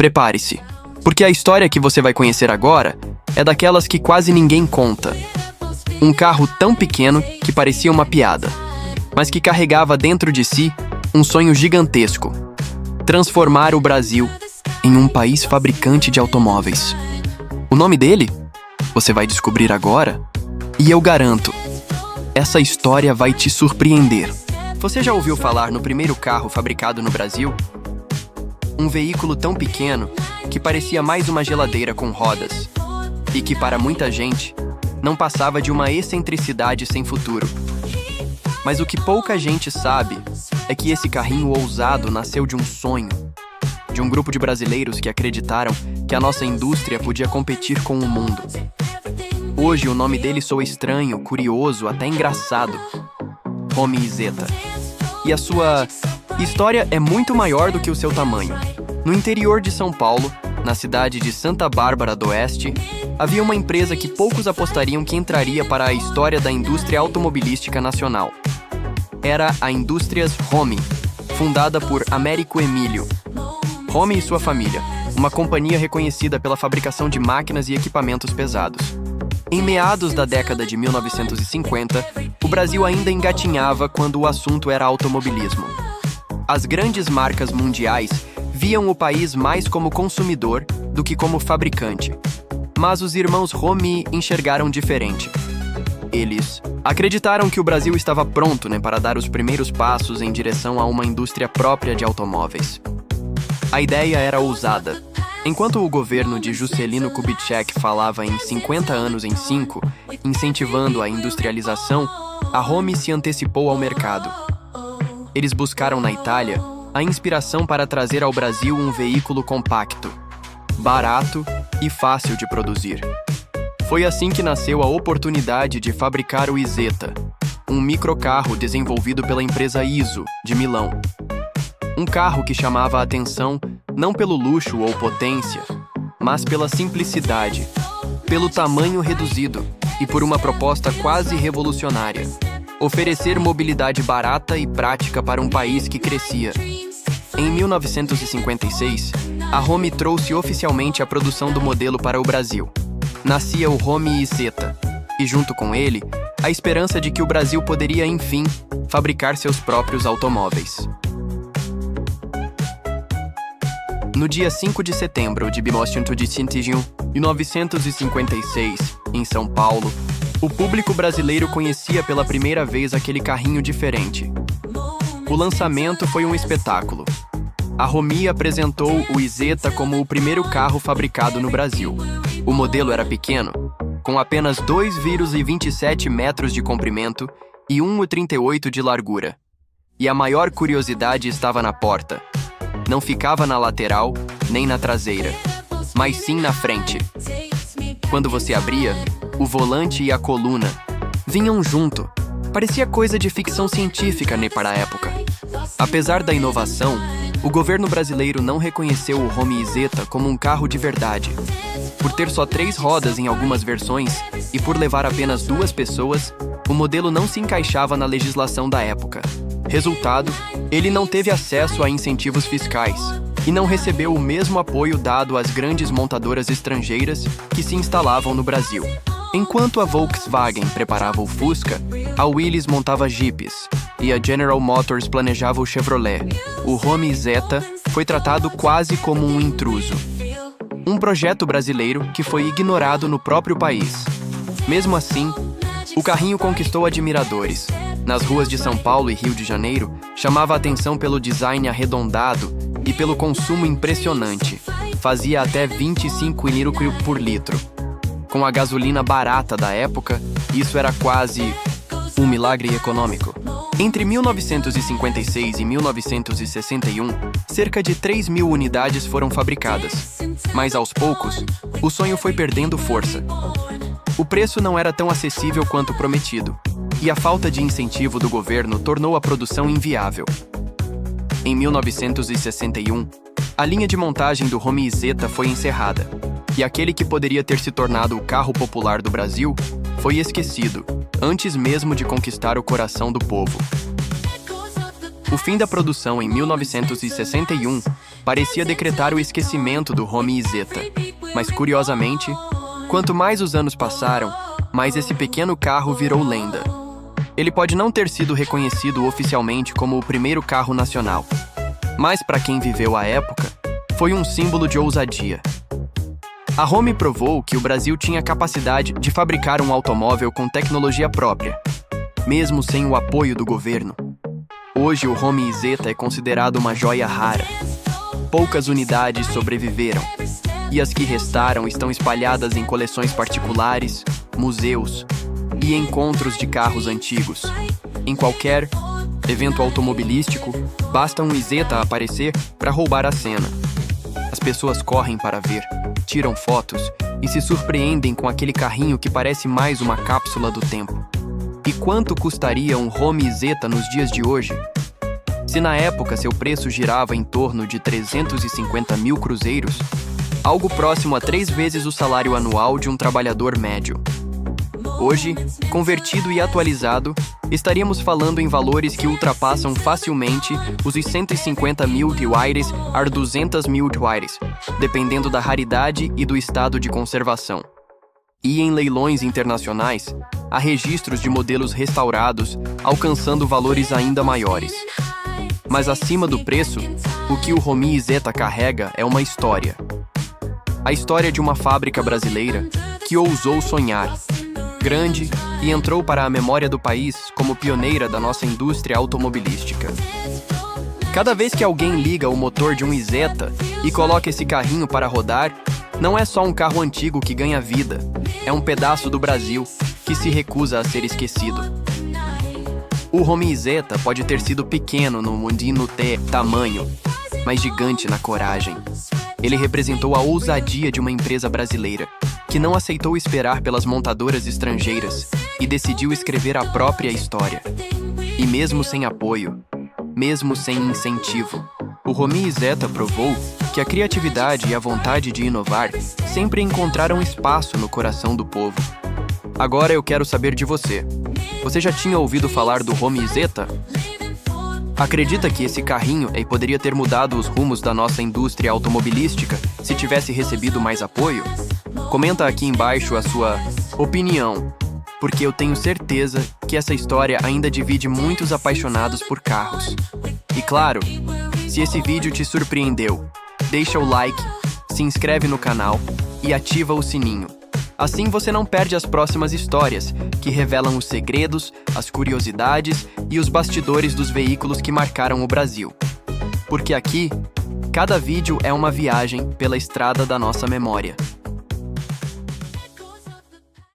Prepare-se, porque a história que você vai conhecer agora é daquelas que quase ninguém conta. Um carro tão pequeno que parecia uma piada, mas que carregava dentro de si um sonho gigantesco: transformar o Brasil em um país fabricante de automóveis. O nome dele? Você vai descobrir agora, e eu garanto, essa história vai te surpreender. Você já ouviu falar no primeiro carro fabricado no Brasil? Um veículo tão pequeno que parecia mais uma geladeira com rodas, e que para muita gente não passava de uma excentricidade sem futuro. Mas o que pouca gente sabe é que esse carrinho ousado nasceu de um sonho, de um grupo de brasileiros que acreditaram que a nossa indústria podia competir com o mundo. Hoje o nome dele soa estranho, curioso, até engraçado: Homi Izeta. E a sua história é muito maior do que o seu tamanho. No interior de São Paulo, na cidade de Santa Bárbara do Oeste, havia uma empresa que poucos apostariam que entraria para a história da indústria automobilística nacional. Era a Indústrias Homi, fundada por Américo Emílio Homi e sua família, uma companhia reconhecida pela fabricação de máquinas e equipamentos pesados. Em meados da década de 1950, o Brasil ainda engatinhava quando o assunto era automobilismo. As grandes marcas mundiais viam o país mais como consumidor do que como fabricante. Mas os irmãos Homi enxergaram diferente. Eles acreditaram que o Brasil estava pronto, para dar os primeiros passos em direção a uma indústria própria de automóveis. A ideia era ousada. Enquanto o governo de Juscelino Kubitschek falava em 50 anos em 5, incentivando a industrialização, a Homi se antecipou ao mercado. Eles buscaram na Itália a inspiração para trazer ao Brasil um veículo compacto, barato e fácil de produzir. Foi assim que nasceu a oportunidade de fabricar o Izeta, um microcarro desenvolvido pela empresa Iso, de Milão. Um carro que chamava a atenção não pelo luxo ou potência, mas pela simplicidade, pelo tamanho reduzido e por uma proposta quase revolucionária: oferecer mobilidade barata e prática para um país que crescia. Em 1956, a Homi trouxe oficialmente a produção do modelo para o Brasil. Nascia o Homi Izeta, e junto com ele, a esperança de que o Brasil poderia, enfim, fabricar seus próprios automóveis. No dia 5 de setembro de 1956, em São Paulo, o público brasileiro conhecia pela primeira vez aquele carrinho diferente. O lançamento foi um espetáculo. A Homi apresentou o Izeta como o primeiro carro fabricado no Brasil. O modelo era pequeno, com apenas 2,27 metros de comprimento e 1,38 de largura. E a maior curiosidade estava na porta. Não ficava na lateral, nem na traseira, mas sim na frente. Quando você abria, o volante e a coluna vinham junto. Parecia coisa de ficção científica, para a época. Apesar da inovação, o governo brasileiro não reconheceu o Homi Izeta como um carro de verdade. Por ter só 3 rodas em algumas versões e por levar apenas 2 pessoas, o modelo não se encaixava na legislação da época. Resultado, ele não teve acesso a incentivos fiscais e não recebeu o mesmo apoio dado às grandes montadoras estrangeiras que se instalavam no Brasil. Enquanto a Volkswagen preparava o Fusca, a Willys montava Jeeps e a General Motors planejava o Chevrolet. O Homi Izeta foi tratado quase como um intruso. Um projeto brasileiro que foi ignorado no próprio país. Mesmo assim, o carrinho conquistou admiradores. Nas ruas de São Paulo e Rio de Janeiro, chamava a atenção pelo design arredondado e pelo consumo impressionante. Fazia até 25 km por litro. Com a gasolina barata da época, isso era quase um milagre econômico. Entre 1956 e 1961, cerca de 3.000 unidades foram fabricadas. Mas aos poucos, o sonho foi perdendo força. O preço não era tão acessível quanto prometido, e a falta de incentivo do governo tornou a produção inviável. Em 1961, a linha de montagem do Homi Izeta foi encerrada, e aquele que poderia ter se tornado o carro popular do Brasil foi esquecido, antes mesmo de conquistar o coração do povo. O fim da produção em 1961 parecia decretar o esquecimento do Romeo Zeta. Mas, curiosamente, quanto mais os anos passaram, mais esse pequeno carro virou lenda. Ele pode não ter sido reconhecido oficialmente como o primeiro carro nacional, mas para quem viveu a época, foi um símbolo de ousadia. A Romeo provou que o Brasil tinha capacidade de fabricar um automóvel com tecnologia própria, mesmo sem o apoio do governo. Hoje, o Romeo Zeta é considerado uma joia rara. Poucas unidades sobreviveram, e as que restaram estão espalhadas em coleções particulares, museus e encontros de carros antigos. Em qualquer evento automobilístico, basta um Zeta aparecer para roubar a cena. As pessoas correm para ver, tiram fotos e se surpreendem com aquele carrinho que parece mais uma cápsula do tempo. E quanto custaria um Romeo Zeta nos dias de hoje? Se na época seu preço girava em torno de 350 mil cruzeiros, algo próximo a 3 vezes o salário anual de um trabalhador médio. Hoje, convertido e atualizado, estaríamos falando em valores que ultrapassam facilmente os 150 mil reais a 200 mil reais, dependendo da raridade e do estado de conservação. E em leilões internacionais, há registros de modelos restaurados alcançando valores ainda maiores. Mas acima do preço, o que o Romeo Zeta carrega é uma história. A história de uma fábrica brasileira que ousou sonhar grande e entrou para a memória do país como pioneira da nossa indústria automobilística. Cada vez que alguém liga o motor de um Zeta e coloca esse carrinho para rodar, não é só um carro antigo que ganha vida, é um pedaço do Brasil que se recusa a ser esquecido. O Romeo Zeta pode ter sido pequeno no mundino tamanho, mas gigante na coragem. Ele representou a ousadia de uma empresa brasileira, que não aceitou esperar pelas montadoras estrangeiras e decidiu escrever a própria história. E mesmo sem apoio, mesmo sem incentivo, o Romeo Zeta provou que a criatividade e a vontade de inovar sempre encontraram espaço no coração do povo. Agora eu quero saber de você. Você já tinha ouvido falar do Romeo Zeta? Acredita que esse carrinho poderia ter mudado os rumos da nossa indústria automobilística se tivesse recebido mais apoio? Comenta aqui embaixo a sua opinião, porque eu tenho certeza que essa história ainda divide muitos apaixonados por carros. E claro, se esse vídeo te surpreendeu, deixa o like, se inscreve no canal e ativa o sininho. Assim você não perde as próximas histórias, que revelam os segredos, as curiosidades e os bastidores dos veículos que marcaram o Brasil. Porque aqui, cada vídeo é uma viagem pela estrada da nossa memória.